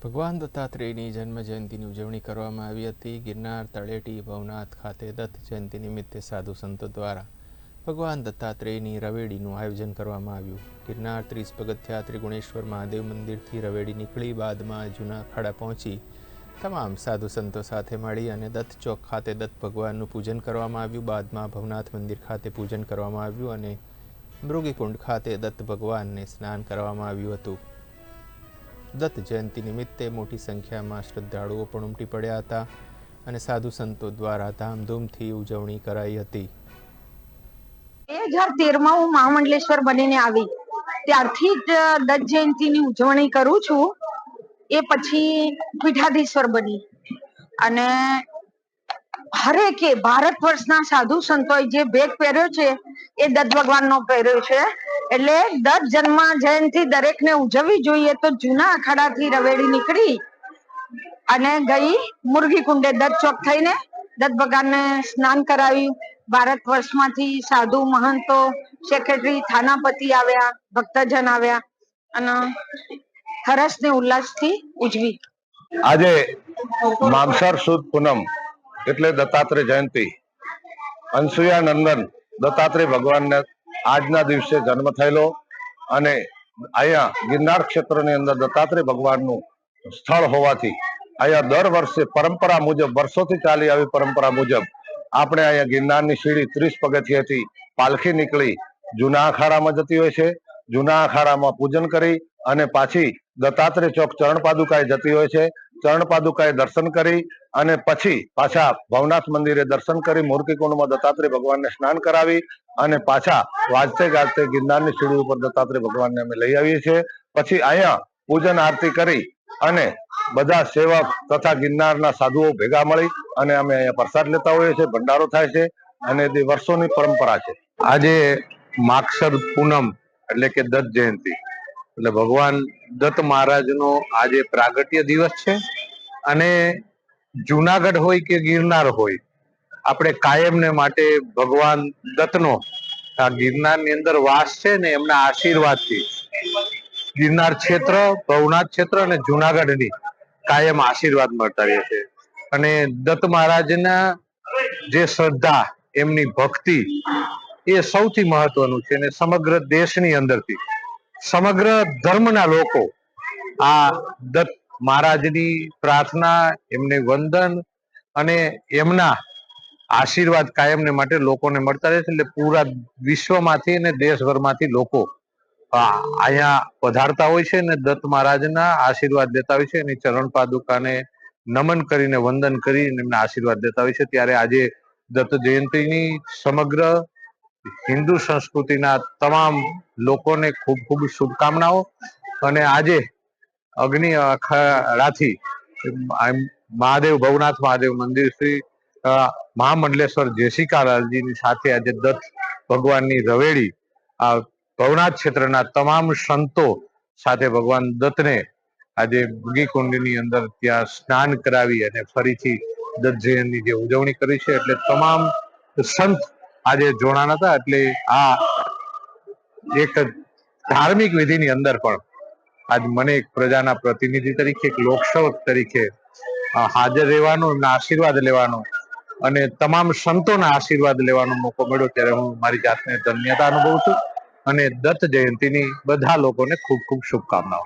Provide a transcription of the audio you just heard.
ભગવાન દત્તાત્રેયની જન્મ જયંતિની ઉજવણી કરવામાં આવી હતી. ગિરનાર તળેટી ભવનાથ ખાતે દત્ત જયંતિ નિમિત્તે સાધુ સંતો દ્વારા ભગવાન દત્તાત્રેયની રવેડીનું આયોજન કરવામાં આવ્યું. ગિરનાર 30 પગથિયા ત્રિગુણેશ્વર મહાદેવ મંદિરથી રવેડી નીકળી બાદમાં જૂના ખાડા પહોંચી તમામ સાધુ સંતો સાથે મળી અને દત્ત ચોક ખાતે દત્ત ભગવાનનું પૂજન કરવામાં આવ્યું. બાદમાં ભવનાથ મંદિર ખાતે પૂજન કરવામાં આવ્યું અને મૃગીકુંડ ખાતે દત્ત ભગવાનને સ્નાન કરવામાં આવ્યું હતું. દત્ત જયંતિ નિમિત્તે મોટી સંખ્યામાં શ્રદ્ધાળુઓ પણ ઉમટી પડ્યા હતા અને સાધુ સંતો દ્વારા ધામધૂમથી ઉજવણી કરાઈ હતી. 2013માં હું મહામંડલેશ્વર બનીને આવી ત્યારથી જ દત્ત જયંતિની ઉજવણી કરું છું. એ પછી પીઠાધીશ્વર બની અને હરેકે ભારત વર્ષના સાધુ સંતોએ જે ભેગ પહેર્યો છે એ દત્ત ભગવાનનો પહેર્યો છે. એટલે દત્ત જન્મ જયંતિ દરેકને ઉજવવી જોઈએ. તો જૂના અખાડાથી રવેડી નીકળી અને ગઈ મુરગી કુંડે દત્ત ચોક થઈને દત્ત ભગવાનને સ્નાન કરાવ્યું. ભારત વર્ષમાંથી સાધુ મહંતો સેક્રેટરી થાનાપતિ આવ્યા, ભક્તજન આવ્યા અને હરસ ને ઉલ્લાસથી ઉજવી. આજે માગસર સુદ પૂનમ એટલે દત્તાત્રેય જયંતિ. અનસુયા નંદન દત્તાત્રેય ભગવાનને આજના દિવસે જન્મ થયેલો અને અહીંયા ગિરનાર ક્ષેત્રની અંદર દત્તાત્રેય ભગવાનનું સ્થળ હોવાથી અહીંયા દર વર્ષે પરંપરા મુજબ, વર્ષોથી ચાલી આવી પરંપરા મુજબ આપણે અહીંયા ગિરનારની સીડી 30 પગથિયાથી પાલખી નીકળી જૂના અખાડામાં જતી હોય છે. જૂના અખાડામાં પૂજન કરી અને પાછી દત્તાત્રેય ચોક ચરણ પાદુકાએ જતી હોય છે. ચરણ પાદુકાએ દર્શન કરી અને પછી પાછા ભવનાથ મંદિરે દર્શન કરી મૂર્તિકુંડમાં દત્તાત્રેય ભગવાનને સ્નાન કરાવી અને પાછા વાજતે ગાજતે ગિરનારની સીડી ઉપર દત્તાત્રેય ભગવાનને અમે લઈ આવીએ છીએ. પછી અહીંયા પૂજન આરતી કરી અને બધા સેવક તથા ગિરનારના સાધુઓ ભેગા મળી અને અમે અહીંયા પ્રસાદ લેતા હોઈએ છીએ. ભંડારો થાય છે અને તે વર્ષોની પરંપરા છે. આજે માગસર પૂનમ એટલે કે દત્ત જયંતિ એટલે ભગવાન દત્ત મહારાજનો આજે પ્રાગટ્ય દિવસ છે અને જુનાગઢ હોય કે ગિરનાર હોય, આપણે કાયમને માટે ભગવાન દત્તનો આ ગિરનારની અંદર વાસ છે ને એમના આશીર્વાદથી ગિરનાર ક્ષેત્ર, ભવનાથ ક્ષેત્ર અને જુનાગઢની કાયમ આશીર્વાદ મળતા રહે છે. અને દત્ત મહારાજના જે શ્રદ્ધા, એમની ભક્તિ એ સૌથી મહત્વનું છે. અને સમગ્ર દેશની અંદરથી સમગ્ર ધર્મના લોકો આ દત્ત મહારાજની પ્રાર્થના, એમને વંદન અને એમના આશીર્વાદ કાયમને માટે લોકોને મળતા રહે છે. એટલે પૂરા વિશ્વમાંથી અને દેશભરમાંથી લોકો અહીંયા પધારતા હોય છે અને દત્ત મહારાજના આશીર્વાદ લેતા હોય છે. એની ચરણ પાદુકાને નમન કરીને વંદન કરીને એમના આશીર્વાદ લેતા હોય છે. ત્યારે આજે દત્ત જયંતિની સમગ્ર હિન્દુ સંસ્કૃતિના તમામ લોકોને ખૂબ ખૂબ શુભકામનાઓ. અને આજે અગ્નિ અખાડાથી મહાદેવ ભવનાથ મહાદેવ મંદિર શ્રી મહામંડલેશ્વર જેશિકાલાલજીની સાથે આજે દત્ત ભગવાનની રવેડી આ ભવનાથ ક્ષેત્રના તમામ સંતો સાથે ભગવાન દત્તને આજે મૃગીકુંડની અંદર ત્યાં સ્નાન કરાવી અને ફરીથી દત્ત જયંતિની જે ઉજવણી કરી છે. એટલે તમામ સંત આજે જોડાણા હતા. એટલે આ એક ધાર્મિક વિધિની અંદર પણ આજ મને એક પ્રજાના પ્રતિનિધિ તરીકે, એક લોકસેવક તરીકે હાજર રહેવાનો, એમના આશીર્વાદ લેવાનો અને તમામ સંતોના આશીર્વાદ લેવાનો મોકો મળ્યો. ત્યારે હું મારી જાતને ધન્યતા અનુભવું છું અને દત્ત જયંતિની બધા લોકોને ખૂબ ખૂબ શુભકામનાઓ.